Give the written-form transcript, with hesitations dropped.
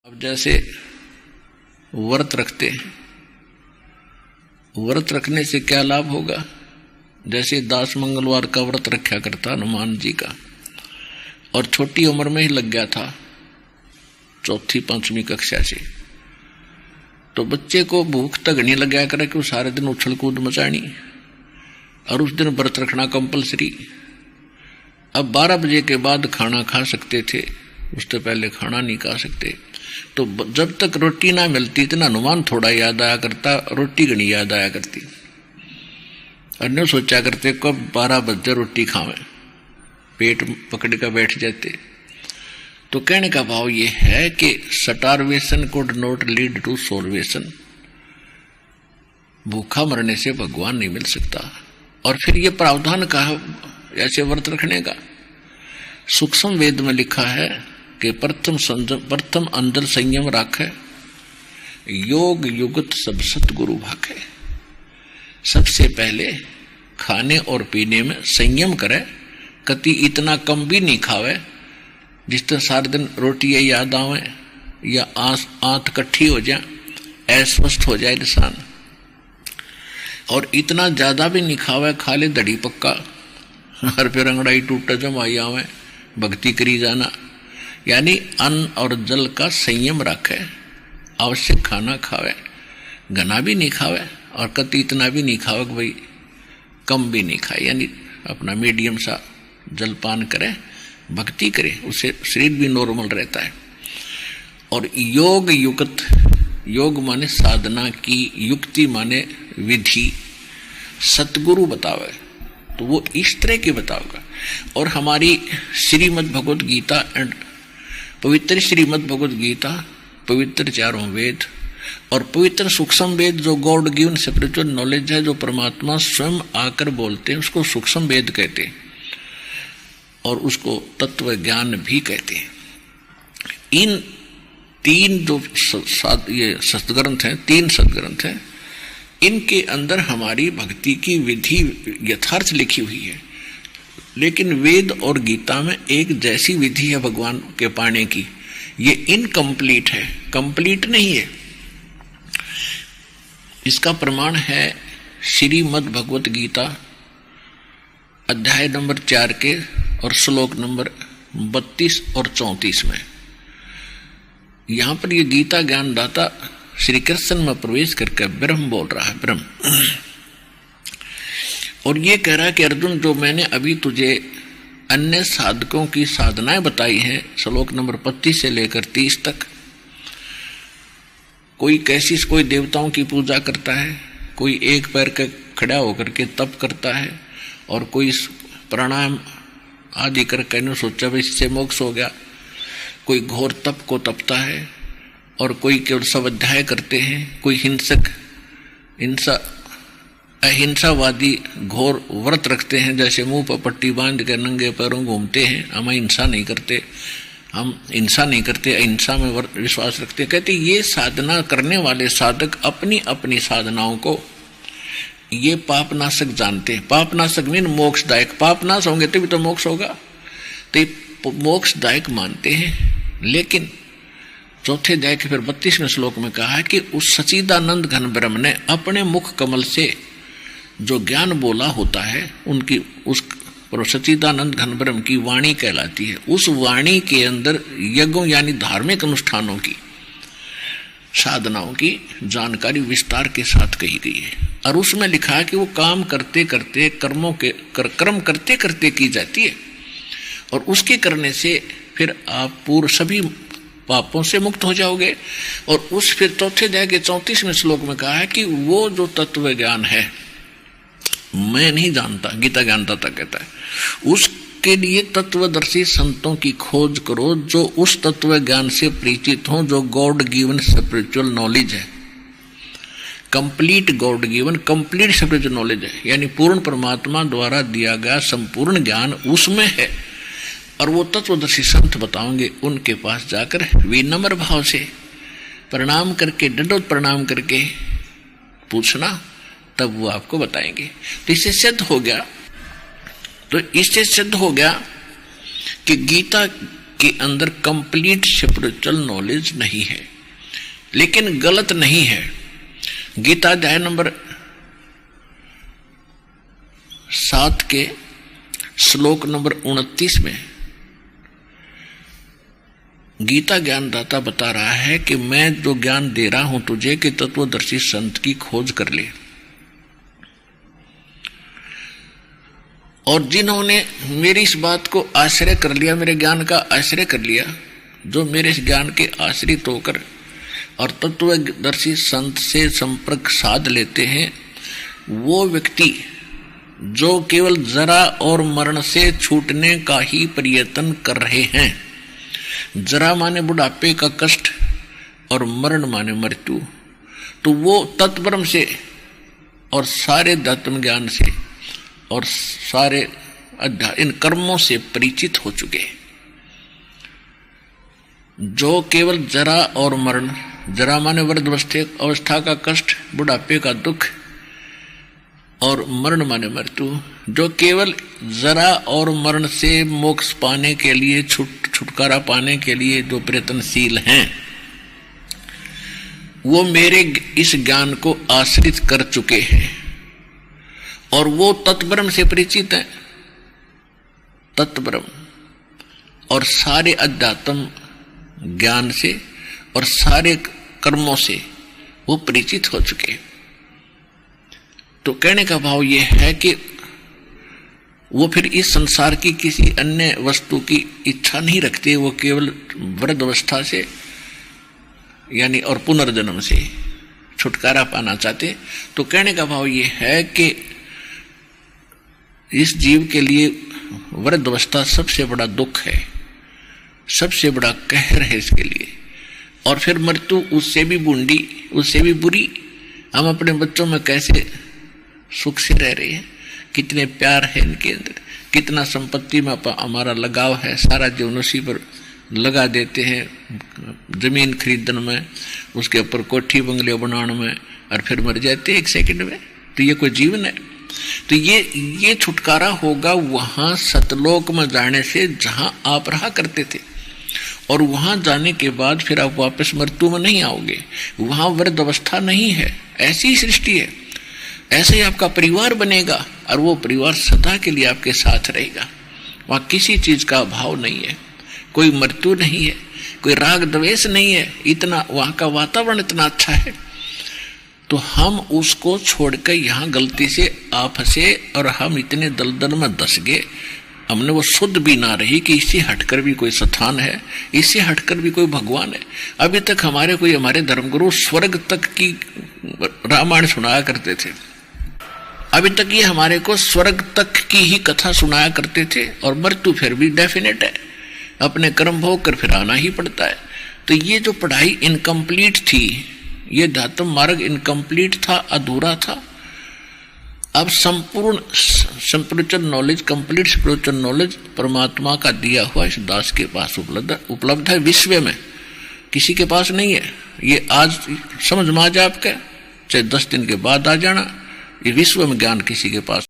अब जैसे व्रत रखते हैं, व्रत रखने से क्या लाभ होगा। जैसे 10 मंगलवार का व्रत रखा करता हनुमान जी का, और छोटी उम्र में ही लग गया था 4वीं 5वीं कक्षा से, तो बच्चे को भूख तक नहीं लग गया करे कि वो सारे दिन उछल कूद मचानी, और उस दिन व्रत रखना कंपलसरी। अब 12 बजे के बाद खाना खा सकते थे, उससे पहले खाना नहीं खा सकते। तो जब तक रोटी ना मिलती इतना हनुमान थोड़ा याद आया करता, रोटी घनी याद आया करती। अन्य सोचा करते कब 12 बजे रोटी खावें, पेट पकड़ कर बैठ जाते। तो कहने का भाव ये है कि starvation could not lead to salvation, भूखा मरने से भगवान नहीं मिल सकता। और फिर ये प्रावधान कहा ऐसे व्रत रखने का। सूक्ष्म वेद में लिखा है कि प्रथम अंदर संयम राखे, योग युगत सब सतगुरु भाखे। सबसे पहले खाने और पीने में संयम करे, कति इतना कम भी नहीं खावे जिस तरह सारे दिन रोटी याद आवे या आंत कट्ठी हो जाए, अस्वस्थ हो जाए इंसान। और इतना ज्यादा भी नहीं खावे, खा ले दड़ी पक्का, हर फिर अंगड़ाई टूटा जमाई आवे, भक्ति करी जाना। यानी अन्न और जल का संयम रखे, आवश्यक खाना खावे, घना भी नहीं खावे और कति इतना भी नहीं खावे कि भाई कम भी नहीं खाए, यानी अपना मीडियम सा जलपान करे, भक्ति करे, उससे शरीर भी नॉर्मल रहता है। और योग युक्त, योग माने साधना की, युक्ति माने विधि, सतगुरु बतावे तो वो इस तरह के बताओगा। और हमारी श्रीमद् भगवत गीता एंड पवित्र श्रीमद् भगवत गीता, पवित्र 4 वेद और पवित्र सूक्ष्म वेद जो गॉड गिवन स्पिरिचुअल नॉलेज है, जो परमात्मा स्वयं आकर बोलते हैं, उसको सूक्ष्म वेद कहते हैं और उसको तत्व ज्ञान भी कहते हैं। इन 3 जो ये सदग्रंथ हैं, 3 सदग्रंथ हैं, इनके अंदर हमारी भक्ति की विधि यथार्थ लिखी हुई है। लेकिन वेद और गीता में एक जैसी विधि है भगवान के पाने की, ये इनकम्प्लीट है, कंप्लीट नहीं है। इसका प्रमाण है श्रीमद् भगवत गीता अध्याय नंबर 4 के और श्लोक नंबर 32 और 34 में। यहां पर ये गीता ज्ञानदाता श्री कृष्ण में प्रवेश करके ब्रह्म बोल रहा है, ब्रह्म। और ये कह रहा है कि अर्जुन, जो मैंने अभी तुझे अन्य साधकों की साधनाएं बताई हैं, श्लोक नंबर 25 से लेकर 30 तक, कोई कैसी, कोई देवताओं की पूजा करता है, कोई एक पैर के खड़ा होकर के तप करता है, और कोई प्राणायाम आदि करके न सोचा भाई इससे मोक्ष हो गया, कोई घोर तप को तपता है, और कोई केवल स्वाध्याय करते हैं, कोई अहिंसावादी घोर व्रत रखते हैं, जैसे मुंह पर पट्टी बांध कर नंगे पैरों घूमते हैं, हम हिंसा नहीं करते, हम हिंसा नहीं करते, अहिंसा में विश्वास रखते हैं। कहते ये साधना करने वाले साधक अपनी अपनी साधनाओं को ये पापनाशक जानते हैं। पापनाशक मीन मोक्षदायक, पापनाश होंगे तभी तो मोक्ष होगा, तो ये मोक्षदायक मानते हैं। लेकिन चौथे अध्याय के फिर 32वें श्लोक में कहा है कि उस सच्चिदानंद घन ब्रह्म ने अपने मुख कमल से जो ज्ञान बोला होता है, उनकी उस सच्चिदानंद घन ब्रह्म की वाणी कहलाती है। उस वाणी के अंदर यज्ञों यानी धार्मिक अनुष्ठानों की, साधनाओं की जानकारी विस्तार के साथ कही गई है। और उसमें लिखा है कि वो काम करते करते, कर्म करते करते की जाती है, और उसके करने से फिर आप पूर्व सभी पापों से मुक्त हो जाओगे। और उस फिर चौथे अध्याय के 34वें श्लोक में कहा है कि वो जो तत्व ज्ञान है, मैं नहीं जानता, गीता ज्ञानदाता कहता है, उसके लिए तत्वदर्शी संतों की खोज करो, जो उस तत्व ज्ञान से परिचित हो जो गॉड गिवन स्पिरिचुअल नॉलेज है। Complete God given, complete spiritual knowledge है, यानी पूर्ण परमात्मा द्वारा दिया गया संपूर्ण ज्ञान उसमें है। और वो तत्वदर्शी संत बताओगे, उनके पास जाकर विनम्र भाव से प्रणाम करके, दंडवत प्रणाम करके पूछना, तब वो आपको बताएंगे। तो इससे सिद्ध हो गया कि गीता के अंदर कंप्लीट स्पिरिचुअल नॉलेज नहीं है, लेकिन गलत नहीं है। गीता अध्याय नंबर 7 के श्लोक नंबर 29 में गीता ज्ञानदाता बता रहा है कि मैं जो ज्ञान दे रहा हूं तुझे कि तत्वदर्शी संत की खोज कर ले, और जिन्होंने मेरी इस बात को आश्रय कर लिया, मेरे ज्ञान का आश्रय कर लिया, जो मेरे इस ज्ञान के आश्रित होकर और तत्वदर्शी संत से संपर्क साध लेते हैं, वो व्यक्ति जो केवल जरा और मरण से छूटने का ही प्रयत्न कर रहे हैं। जरा माने बुढ़ापे का कष्ट और मरण माने मृत्यु, तो वो तत्परम से और सारे तत्व ज्ञान से और सारे इन कर्मों से परिचित हो चुके। जो केवल जरा और मरण, जरा माने वृद्ध अवस्था का कष्ट, बुढ़ापे का दुख, और मरण माने मृत्यु, जो केवल जरा और मरण से मोक्ष पाने के लिए, छुटकारा पाने के लिए जो प्रयत्नशील हैं, वो मेरे इस ज्ञान को आश्रित कर चुके हैं और वो तत्ब्रह्म से परिचित हैं। तत्ब्रह्म और सारे अध्यात्म ज्ञान से और सारे कर्मों से वो परिचित हो चुके। तो कहने का भाव ये है कि वो फिर इस संसार की किसी अन्य वस्तु की इच्छा नहीं रखते, वो केवल वृद्ध अवस्था से यानी और पुनर्जन्म से छुटकारा पाना चाहते। तो कहने का भाव ये है कि इस जीव के लिए वृद्ध अवस्था सबसे बड़ा दुख है, सबसे बड़ा कहर है इसके लिए, और फिर मृत्यु उससे भी बूंदी, उससे भी बुरी। हम अपने बच्चों में कैसे सुख से रह रहे हैं, कितने प्यार है इनके अंदर, कितना संपत्ति में हमारा लगाव है, सारा जीवन उसी पर लगा देते हैं, जमीन खरीदने में, उसके ऊपर कोठी बंगले बनाने में, और फिर मर जाते हैं 1 सेकंड में। तो ये कोई जीवन है? तो ये छुटकारा होगा वहां सतलोक में जाने से जहां आप रहा करते थे, और वहां जाने के बाद फिर आप वापस मृत्यु में नहीं आओगे, वहां वृद्ध अवस्था नहीं है। ऐसी सृष्टि है, ऐसे ही आपका परिवार बनेगा और वो परिवार सदा के लिए आपके साथ रहेगा। वहां किसी चीज का अभाव नहीं है, कोई मृत्यु नहीं है, कोई राग द्वेष नहीं है, इतना वहां का वातावरण इतना अच्छा है। तो हम उसको छोड़कर यहाँ गलती से आ फंसे और हम इतने दलदल में दस गए, हमने वो शुद्ध भी ना रही कि इससे हटकर भी कोई स्थान है, इससे हटकर भी कोई भगवान है। अभी तक हमारे धर्मगुरु स्वर्ग तक की रामायण सुनाया करते थे, अभी तक ये हमारे को स्वर्ग तक की ही कथा सुनाया करते थे, और मृत्यु फिर भी डेफिनेट है, अपने कर्म भोग कर फिर आना ही पड़ता है। तो ये जो पढ़ाई इनकम्प्लीट थी, ये अध्यात्म मार्ग इनकम्प्लीट था, अधूरा था। अब संपूर्ण spiritual knowledge, complete spiritual knowledge परमात्मा का दिया हुआ इस दास के पास उपलब्ध है, विश्व में किसी के पास नहीं है। ये आज समझ में आ जाए आपके, चाहे 10 दिन के बाद आ जाना, ये विश्व में ज्ञान किसी के पास